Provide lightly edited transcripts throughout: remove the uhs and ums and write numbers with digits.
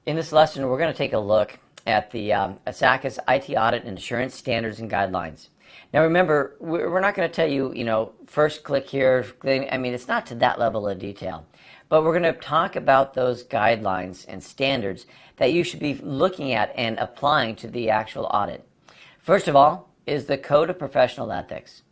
In this lesson, we're going to take a look at the Isaca's IT Audit and Assurance Standards and Guidelines. Now remember, we're not going to tell you, first click here. I mean, it's not to that level of detail. But we're going to talk about those guidelines and standards that you should be looking at and applying to the actual audit. First of all is the Code of Professional Ethics.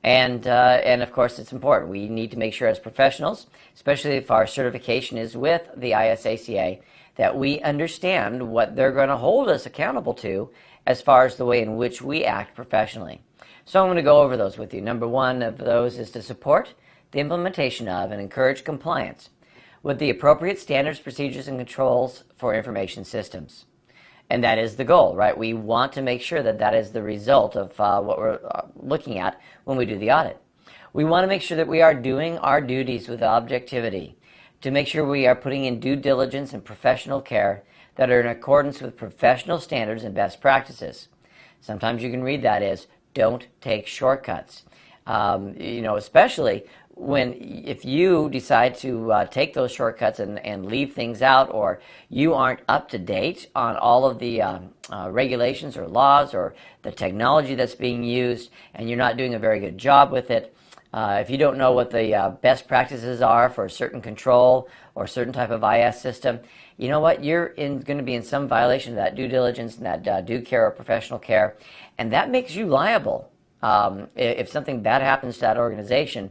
And of course, it's important. We need to make sure as professionals, especially if our certification is with the ISACA, that we understand what they're going to hold us accountable to as far as the way in which we act professionally. So I'm going to go over those with you. Number one of those is to support the implementation of and encourage compliance with the appropriate standards, procedures, and controls for information systems. And that is the goal, right? We want to make sure that that is the result of what we're looking at when we do the audit. We want to make sure that we are doing our duties with objectivity, to make sure we are putting in due diligence and professional care that are in accordance with professional standards and best practices. Sometimes you can read that as, don't take shortcuts. Especially if you decide to take those shortcuts and leave things out, or you aren't up to date on all of the regulations or laws or the technology that's being used, and you're not doing a very good job with it. If you don't know what the best practices are for a certain control or a certain type of IS system, you know what? You're going to be in some violation of that due diligence and that due care or professional care, and that makes you liable if something bad happens to that organization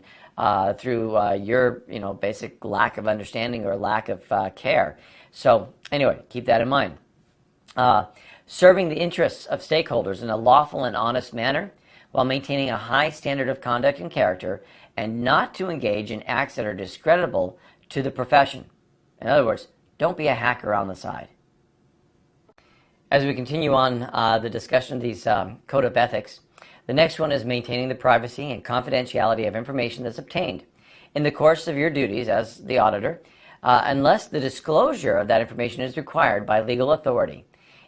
through your basic lack of understanding or lack of care. So anyway, keep that in mind. Serving the interests of stakeholders in a lawful and honest manner, while maintaining a high standard of conduct and character, and not to engage in acts that are discreditable to the profession. In other words, don't be a hacker on the side. As we continue on the discussion of these Code of Ethics, the next one is maintaining the privacy and confidentiality of information that's obtained in the course of your duties as the auditor, unless the disclosure of that information is required by legal authority.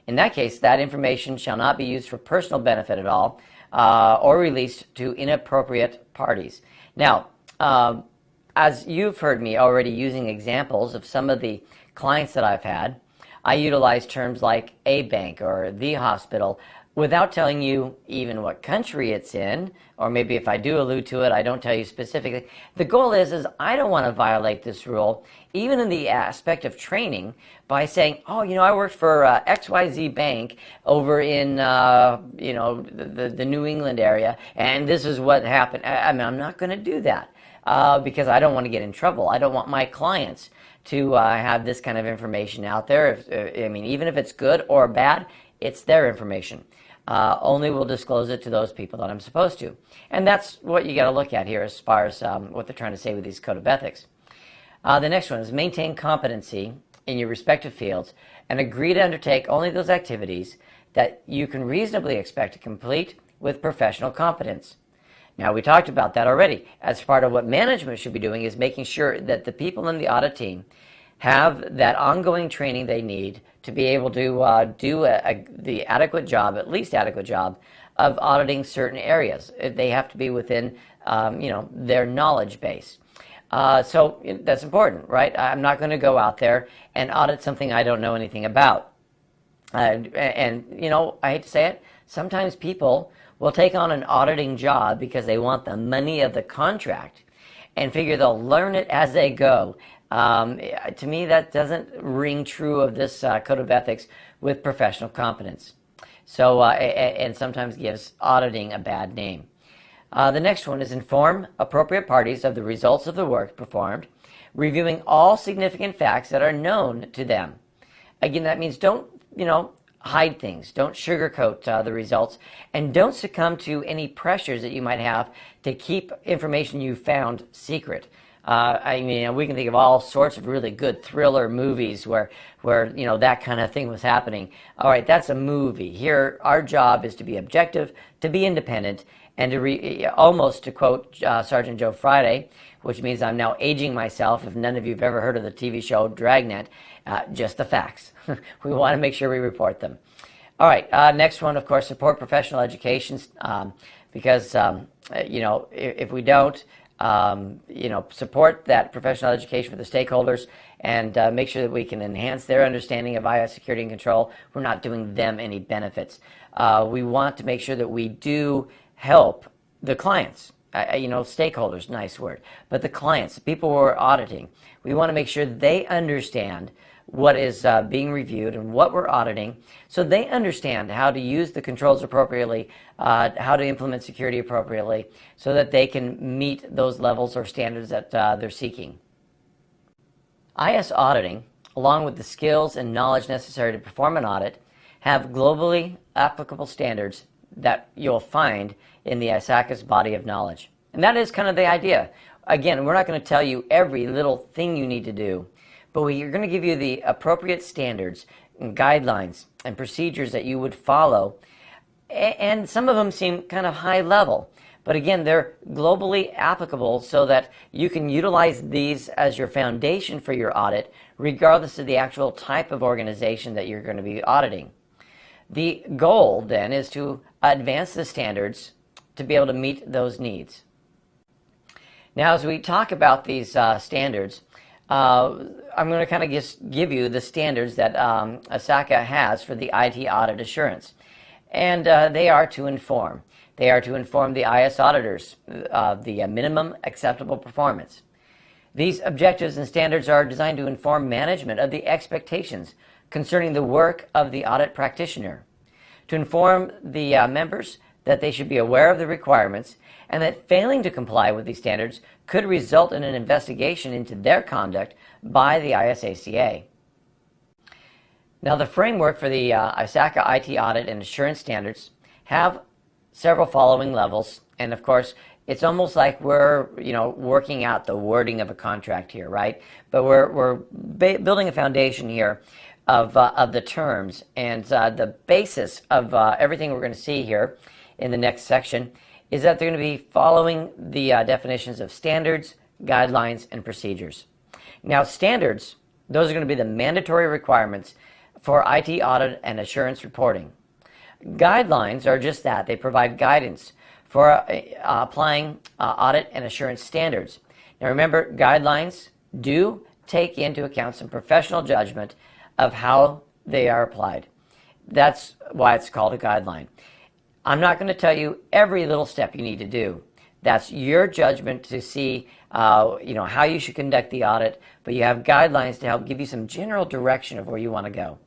In that case, that information shall not be used for personal benefit at all, or released to inappropriate parties. Now, as you've heard me already using examples of some of the clients that I've had, I utilize terms like a bank or the hospital without telling you even what country it's in, or maybe if I do allude to it, I don't tell you specifically. The goal is I don't want to violate this rule, even in the aspect of training, by saying, I worked for XYZ Bank over in, the New England area, and this is what happened. I'm not going to do that because I don't want to get in trouble. I don't want my clients to have this kind of information out there. Even if it's good or bad, it's their information. Only will disclose it to those people that I'm supposed to. And that's what you got to look at here as far as what they're trying to say with these Code of Ethics. The next one is maintain competency in your respective fields and agree to undertake only those activities that you can reasonably expect to complete with professional competence. Now, we talked about that already. As part of what management should be doing is making sure that the people in the audit team have that ongoing training they need to be able to do the adequate job, at least adequate job, of auditing certain areas. They have to be within, their knowledge base. So that's important, right? I'm not going to go out there and audit something I don't know anything about. I hate to say it, sometimes people will take on an auditing job because they want the money of the contract and figure they'll learn it as they go. To me, that doesn't ring true of this Code of Ethics with professional competence. So, and sometimes gives auditing a bad name. The next one is inform appropriate parties of the results of the work performed, reviewing all significant facts that are known to them. Again, that means don't, hide things. Don't sugarcoat the results, and don't succumb to any pressures that you might have to keep information you found secret. We can think of all sorts of really good thriller movies where that kind of thing was happening. All right, that's a movie. Here, our job is to be objective, to be independent, and to almost to quote Sergeant Joe Friday, which means I'm now aging myself. If none of you have ever heard of the TV show Dragnet, just the facts. We want to make sure we report them. All right, next one, of course, support professional education, because if we don't, support that professional education for the stakeholders and make sure that we can enhance their understanding of IS security and control. We're not doing them any benefits. We want to make sure that we do help the clients. Stakeholders, nice word, but the clients, the people who are auditing, we want to make sure they understand what is being reviewed and what we're auditing, so they understand how to use the controls appropriately, how to implement security appropriately, so that they can meet those levels or standards that they're seeking. IS auditing, along with the skills and knowledge necessary to perform an audit, have globally applicable standards that you'll find in the Isaca's body of knowledge. And that is kind of the idea. Again, we're not going to tell you every little thing you need to do, but we're going to give you the appropriate standards and guidelines and procedures that you would follow. And some of them seem kind of high level, but again, they're globally applicable so that you can utilize these as your foundation for your audit, regardless of the actual type of organization that you're going to be auditing. The goal then is to advance the standards to be able to meet those needs. Now, as we talk about these standards, I'm going to kind of just give you the standards that Isaca has for the IT audit assurance. And they are to inform. They are to inform the IS auditors of the minimum acceptable performance. These objectives and standards are designed to inform management of the expectations concerning the work of the audit practitioner, to inform the members that they should be aware of the requirements and that failing to comply with these standards could result in an investigation into their conduct by the ISACA. Now, the framework for the Isaca IT audit and assurance standards have several following levels, and of course, it's almost like we're working out the wording of a contract here, right? But we're building a foundation here of the terms, and the basis of everything we're going to see here in the next section is that they're going to be following the definitions of standards, guidelines, and procedures. Now, standards, those are going to be the mandatory requirements for IT audit and assurance reporting. Guidelines are just that. They provide guidance for applying audit and assurance standards. Now, remember, guidelines do take into account some professional judgment of how they are applied. That's why it's called a guideline. I'm not going to tell you every little step you need to do. That's your judgment to see how you should conduct the audit, but you have guidelines to help give you some general direction of where you want to go.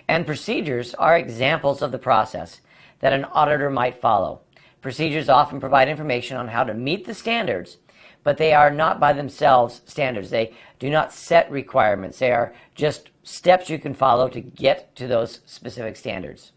And procedures are examples of the process that an auditor might follow. Procedures often provide information on how to meet the standards, but they are not by themselves standards. They do not set requirements. They are just steps you can follow to get to those specific standards.